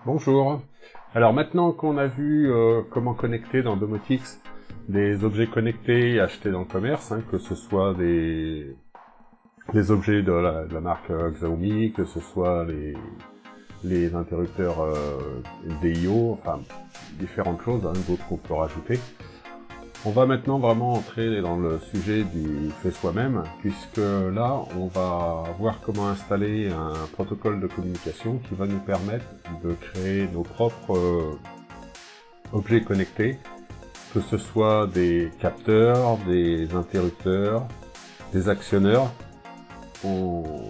Bonjour. Alors maintenant qu'on a vu comment connecter dans Domotix des objets connectés achetés dans le commerce, que ce soit des objets de la marque Xiaomi, que ce soit les interrupteurs DIO, enfin différentes choses d'autres qu'on peut rajouter. On va maintenant vraiment entrer dans le sujet du fait soi-même, puisque là, on va voir comment installer un protocole de communication qui va nous permettre de créer nos propres objets connectés, que ce soit des capteurs, des interrupteurs, des actionneurs. On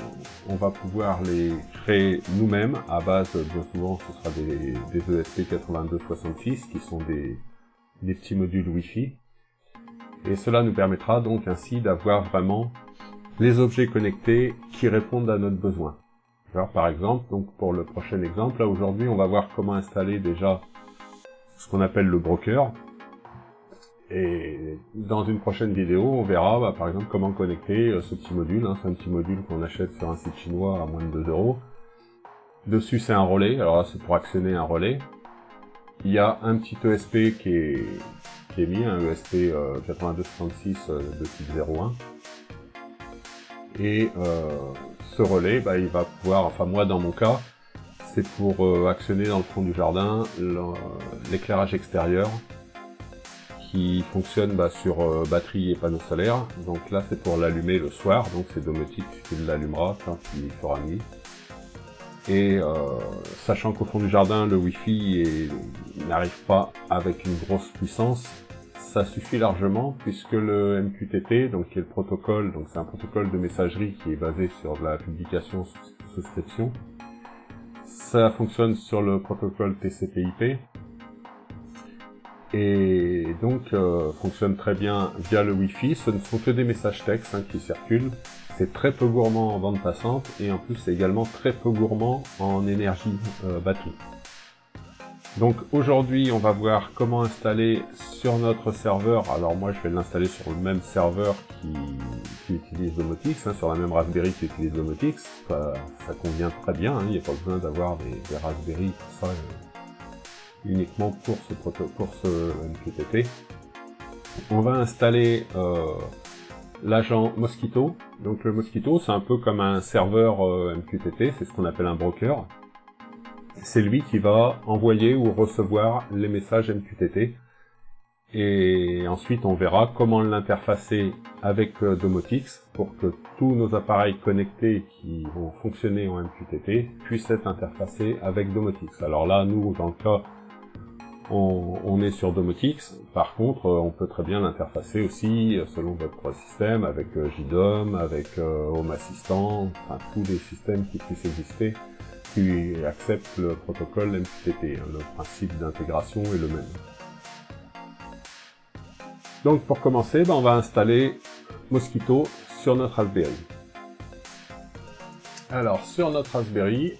va pouvoir les créer nous-mêmes à base de, souvent ce sera des ESP8266 qui sont des petits modules Wi-Fi. Et cela nous permettra donc ainsi d'avoir vraiment les objets connectés qui répondent à notre besoin. Alors par exemple, donc pour le prochain exemple, là aujourd'hui on va voir comment installer déjà ce qu'on appelle le broker. Et dans une prochaine vidéo, on verra par exemple comment connecter ce petit module. C'est un petit module qu'on achète sur un site chinois à moins de 2 €. Dessus c'est un relais, alors là c'est pour actionner un relais. Il y a un petit ESP qui est mis, un ESP 8266 de type 01. Et ce relais, il va pouvoir, enfin moi dans mon cas, c'est pour actionner dans le fond du jardin l'éclairage extérieur qui fonctionne sur batterie et panneau solaire. Donc là c'est pour l'allumer le soir, donc c'est Domotix qui l'allumera quand il fera nuit. Et sachant qu'au fond du jardin le Wi-Fi n'arrive pas avec une grosse puissance, ça suffit largement puisque le MQTT, donc qui est le protocole, donc c'est un protocole de messagerie qui est basé sur la publication souscription. Ça fonctionne sur le protocole TCP/IP et donc fonctionne très bien via le Wi-Fi. Ce ne sont que des messages textes qui circulent. C'est très peu gourmand en bande passante et en plus c'est également très peu gourmand en énergie batterie. Donc aujourd'hui on va voir comment installer sur notre serveur. Alors moi je vais l'installer sur le même serveur qui utilise Domotix, sur la même Raspberry qui utilise Domotix. Ça convient très bien, il n'y a pas besoin d'avoir des Raspberry pour ça, uniquement pour ce MQTT. On va installer l'agent Mosquito. Donc le Mosquito c'est un peu comme un serveur MQTT, c'est ce qu'on appelle un broker. C'est lui qui va envoyer ou recevoir les messages MQTT. Et ensuite on verra comment l'interfacer avec Domotix pour que tous nos appareils connectés qui vont fonctionner en MQTT puissent être interfacés avec Domotix. Alors là, nous, dans le cas, on est sur Domotix. Par contre, on peut très bien l'interfacer aussi selon votre système avec JDOM, avec Home Assistant, enfin tous les systèmes qui puissent exister qui acceptent le protocole MQTT. Le principe d'intégration est le même. Donc pour commencer, on va installer Mosquito sur notre Raspberry. Alors sur notre Raspberry,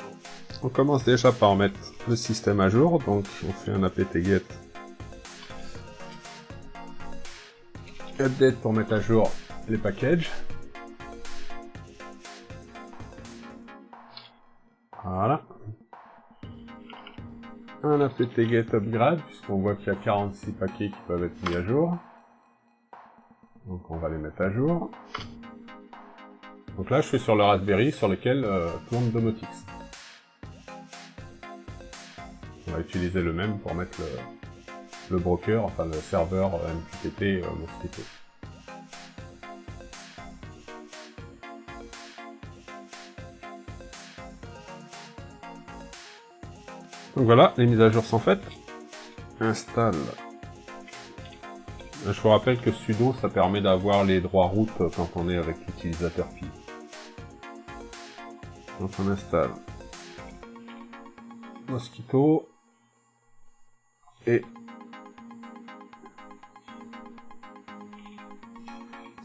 on commence déjà par mettre le système à jour. Donc on fait un apt-get update pour mettre à jour les packages. Voilà. Un apt-get upgrade, puisqu'on voit qu'il y a 46 paquets qui peuvent être mis à jour. Donc on va les mettre à jour. Donc là je suis sur le Raspberry sur lequel tourne Domotix. On va utiliser le même pour mettre le broker, enfin le serveur MQTT Mosquito. Donc voilà, les mises à jour sont faites. Installe. Je vous rappelle que sudo, ça permet d'avoir les droits root quand on est avec l'utilisateur pi. Donc on installe Mosquito et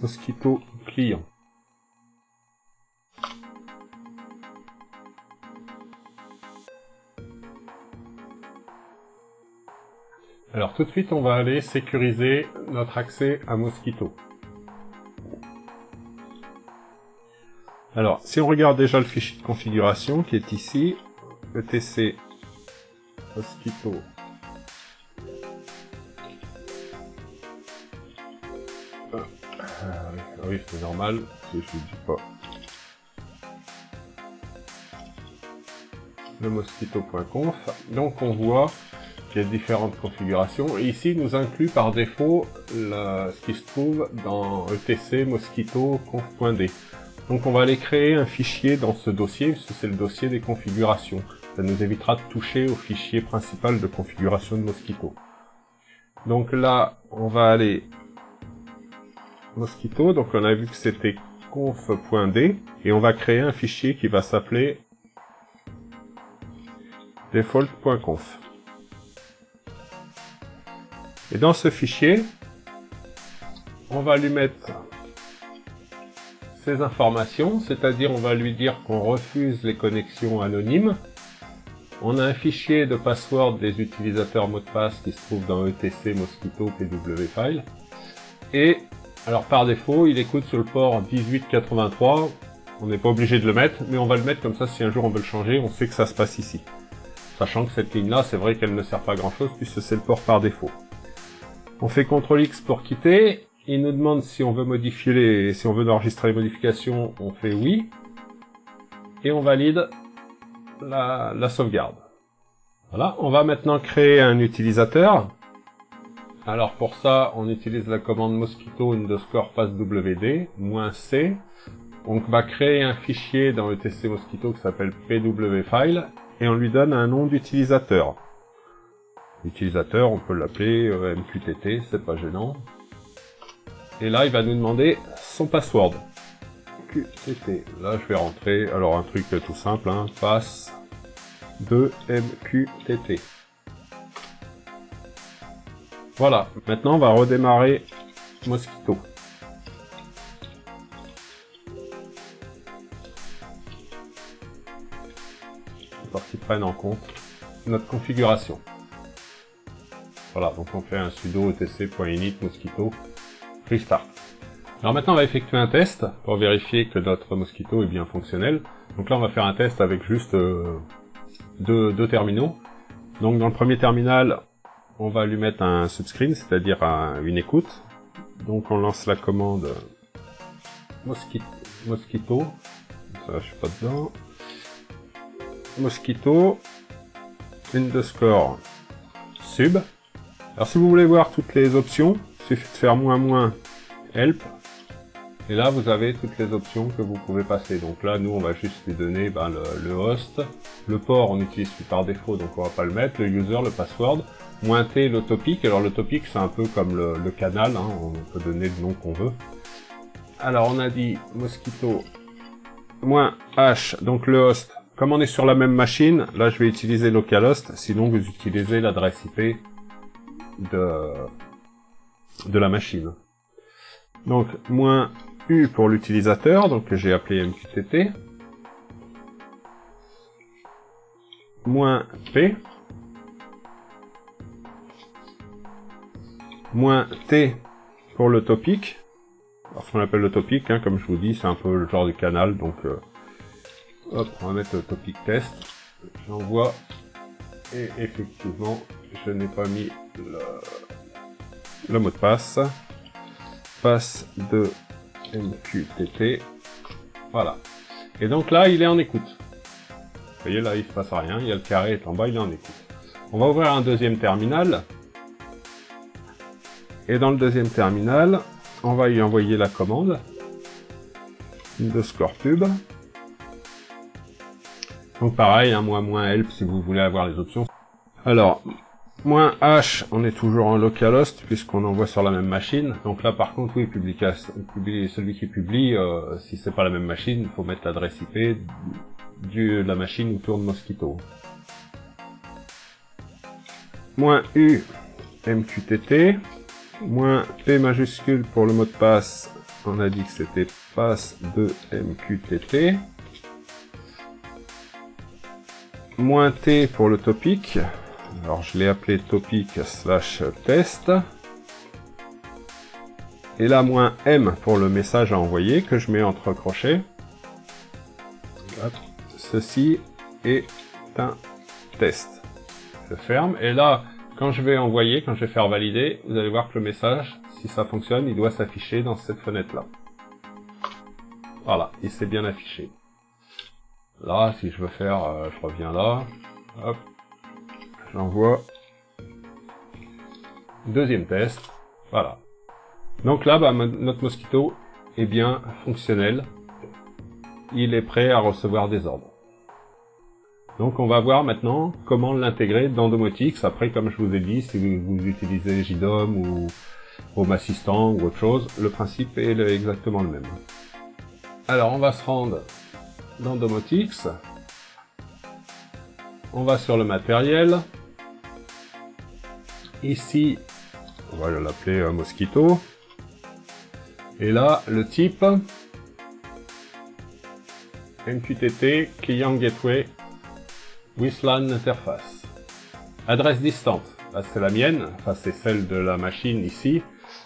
Mosquito client. Alors tout de suite, on va aller sécuriser notre accès à Mosquito. Alors, si on regarde déjà le fichier de configuration qui est ici, etc Mosquito. Oui, c'est normal, si je dis pas. Le mosquito.conf. Donc on voit qu'il y a différentes configurations. Et ici, il nous inclut par défaut ce qui se trouve dans etc mosquito conf.d. Donc on va aller créer un fichier dans ce dossier, puisque c'est le dossier des configurations. Ça nous évitera de toucher au fichier principal de configuration de Mosquito. Donc là, on va aller Mosquito, donc on a vu que c'était conf.d, et on va créer un fichier qui va s'appeler default.conf. Et dans ce fichier, on va lui mettre ces informations, c'est-à-dire on va lui dire qu'on refuse les connexions anonymes. On a un fichier de password des utilisateurs mot de passe qui se trouve dans etc mosquito pwfile. Et alors par défaut, il écoute sur le port 1883. On n'est pas obligé de le mettre, mais on va le mettre comme ça si un jour on veut le changer, on sait que ça se passe ici. Sachant que cette ligne-là, c'est vrai qu'elle ne sert pas à grand-chose puisque c'est le port par défaut. On fait CTRL-X pour quitter. Il nous demande si on veut modifier si on veut enregistrer les modifications, on fait oui. Et on valide la sauvegarde. Voilà, on va maintenant créer un utilisateur. Alors pour ça, on utilise la commande mosquito _passwd -c. On va créer un fichier dans etc mosquito qui s'appelle pwfile et on lui donne un nom d'utilisateur. L'utilisateur, on peut l'appeler mqtt, c'est pas gênant. Et là, il va nous demander son password. QTT. Là, je vais rentrer, alors un truc tout simple, hein, pass de MQTT. Voilà, maintenant on va redémarrer Mosquito. Pour qu'il prenne en compte notre configuration. Voilà, donc on fait un sudo etc.init mosquito restart. Alors maintenant on va effectuer un test pour vérifier que notre Mosquito est bien fonctionnel. Donc là on va faire un test avec juste deux terminaux. Donc dans le premier terminal, on va lui mettre un subscreen, c'est-à-dire une écoute. Donc on lance la commande Mosquito. Ça, je suis pas dedans. Mosquito _ sub. Alors si vous voulez voir toutes les options, il suffit de faire -help. Et là vous avez toutes les options que vous pouvez passer. Donc là nous on va juste lui donner le host. Le port on utilise par défaut donc on va pas le mettre. Le user, le password. -t le topic. Alors le topic c'est un peu comme le canal, hein, on peut donner le nom qu'on veut. Alors on a dit Mosquito -h, donc le host. Comme on est sur la même machine, là je vais utiliser localhost, sinon vous utilisez l'adresse IP de la machine. Donc -u pour l'utilisateur, donc que j'ai appelé MQTT. -p. -t pour le topic. Alors ce qu'on appelle le topic, hein, comme je vous dis, c'est un peu le genre de canal, donc hop, on va mettre le topic test. J'envoie et effectivement, je n'ai pas mis le mot de passe. Passe de MQTT. Voilà. Et donc là, il est en écoute. Vous voyez, là, il se passe rien. Il y a le carré est en bas, il est en écoute. On va ouvrir un deuxième terminal. Et dans le deuxième terminal, on va y envoyer la commande _pub. Donc pareil, hein, -help si vous voulez avoir les options. Alors, -h, on est toujours en localhost puisqu'on envoie sur la même machine. Donc là par contre, oui, celui qui publie, si c'est pas la même machine, il faut mettre l'adresse IP de la machine où tourne Mosquito. -u MQTT. -p majuscule pour le mot de passe, on a dit que c'était passe de MQTT. -t pour le topic. Alors je l'ai appelé topic/test. Et là -m pour le message à envoyer que je mets entre crochets. Hop. Ceci est un test. je ferme, et là, quand je vais envoyer, quand je vais faire valider, vous allez voir que le message, si ça fonctionne, il doit s'afficher dans cette fenêtre-là. Voilà, il s'est bien affiché. Là, si je veux faire, je reviens là, hop, j'envoie. Deuxième test, voilà. Donc là, bah, notre Mosquito est bien fonctionnel. Il est prêt à recevoir des ordres. Donc on va voir maintenant comment l'intégrer dans Domotix. Après, comme je vous ai dit, si vous utilisez JDOM ou Home Assistant ou autre chose, le principe est exactement le même. Alors on va se rendre dans Domotix. On va sur le matériel. Ici, on va l'appeler Mosquito. Et là, le type MQTT Client Gateway with LAN Interface. Adresse distante, là c'est la mienne, enfin c'est celle de la machine ici.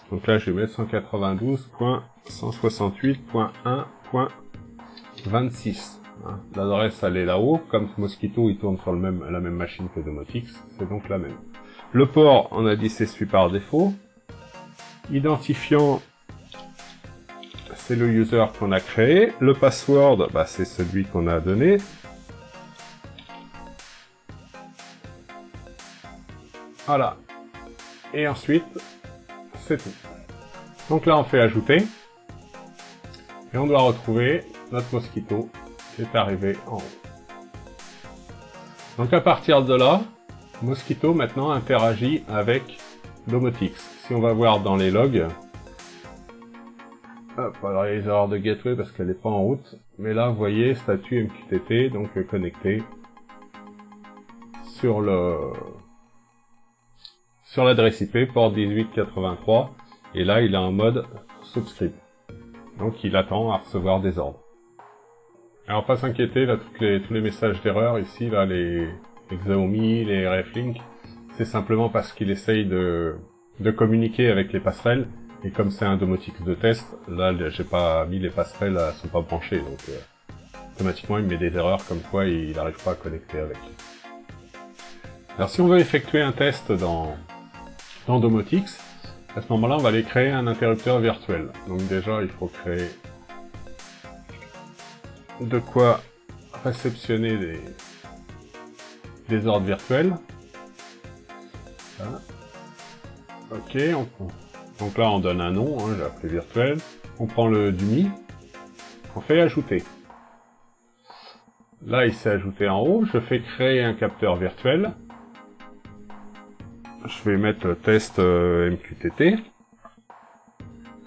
Donc là je vais mettre 192.168.1.26. Hein. L'adresse elle est là-haut, comme Mosquito il tourne sur la même machine que Domotix, c'est donc la même. Le port, on a dit c'est celui par défaut. Identifiant, c'est le user qu'on a créé. Le password, bah, c'est celui qu'on a donné. Voilà. Et ensuite, c'est tout. Donc là, on fait ajouter. Et on doit retrouver notre Mosquito qui est arrivé en haut. Donc à partir de là, Mosquito maintenant interagit avec Domotix. Si on va voir dans les logs, hop, alors il y a les erreurs de gateway parce qu'elle n'est pas en route. Mais là, vous voyez, statut MQTT, donc connecté sur l'adresse IP, port 1883. Et là, il est en mode subscript. Donc il attend à recevoir des ordres. Alors pas s'inquiéter, là tous les messages d'erreur ici, là les Xiaomi, les RF-Link, c'est simplement parce qu'il essaye de communiquer avec les passerelles, et comme c'est un Domotix de test, là j'ai pas mis les passerelles, elles sont pas branchées, donc automatiquement il met des erreurs comme quoi il n'arrive pas à connecter avec. Alors si on veut effectuer un test dans Domotix, à ce moment-là on va aller créer un interrupteur virtuel. Donc déjà il faut créer de quoi réceptionner des ordres virtuels. Voilà. Ok, donc là on donne un nom, hein, j'ai appelé virtuel. On prend le DUMI, on fait ajouter. Là il s'est ajouté en haut, je fais créer un capteur virtuel. Je vais mettre test MQTT.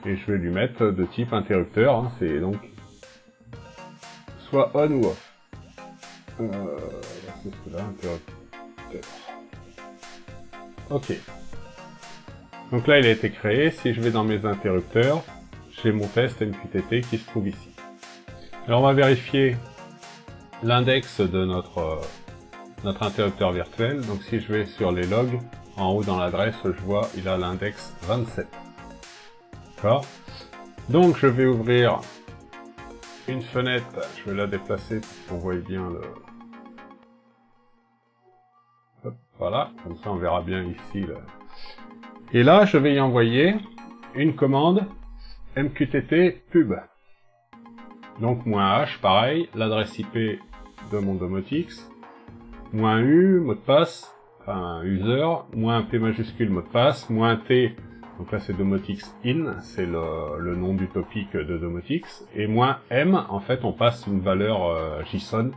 Et je vais lui mettre de type interrupteur, hein, c'est donc soit on ou off. C'est cela, interrupteur. Ok. Donc là, il a été créé. Si je vais dans mes interrupteurs, j'ai mon test MQTT qui se trouve ici. Alors, on va vérifier l'index de notre interrupteur virtuel. Donc, si je vais sur les logs, en haut dans l'adresse, je vois, il a l'index 27. D'accord ? Donc, je vais ouvrir une fenêtre. Je vais la déplacer pour qu'on voie bien le... Hop, voilà. Comme ça, on verra bien ici le... Et là, je vais y envoyer une commande MQTT pub. Donc, -h, pareil, l'adresse IP de mon Domotix, -u, mot de passe, enfin, user, -p majuscule, mot de passe, -t, donc là c'est Domotix in, c'est le nom du topic de Domotix, et -m, en fait, on passe une valeur JSON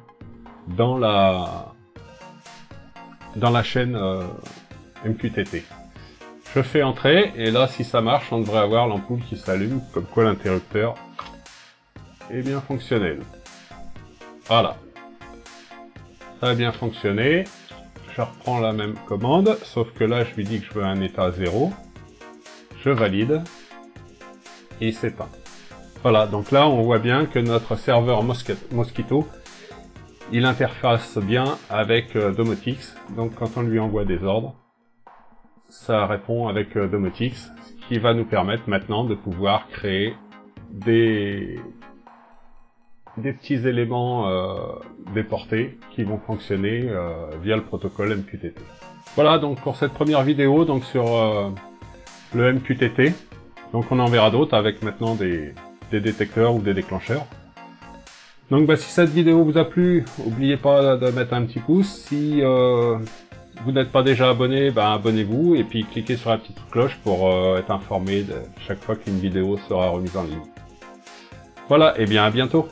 dans la chaîne MQTT. Je fais entrer, et là, si ça marche, on devrait avoir l'ampoule qui s'allume, comme quoi l'interrupteur est bien fonctionnel. Voilà. Ça a bien fonctionné. Je reprends la même commande, sauf que là, je lui dis que je veux un état 0. Je valide. Et il s'éteint. Voilà, donc là, on voit bien que notre serveur Mosquito, il interface bien avec Domotix. Donc, quand on lui envoie des ordres, ça répond avec Domotix, ce qui va nous permettre maintenant de pouvoir créer des des petits éléments déportés qui vont fonctionner via le protocole MQTT. Voilà donc pour cette première vidéo donc sur le MQTT. Donc on en verra d'autres avec maintenant des détecteurs ou des déclencheurs. Donc si cette vidéo vous a plu, n'oubliez pas de mettre un petit pouce. Si vous n'êtes pas déjà abonné, abonnez-vous et puis cliquez sur la petite cloche pour être informé de chaque fois qu'une vidéo sera remise en ligne. Voilà, et bien à bientôt.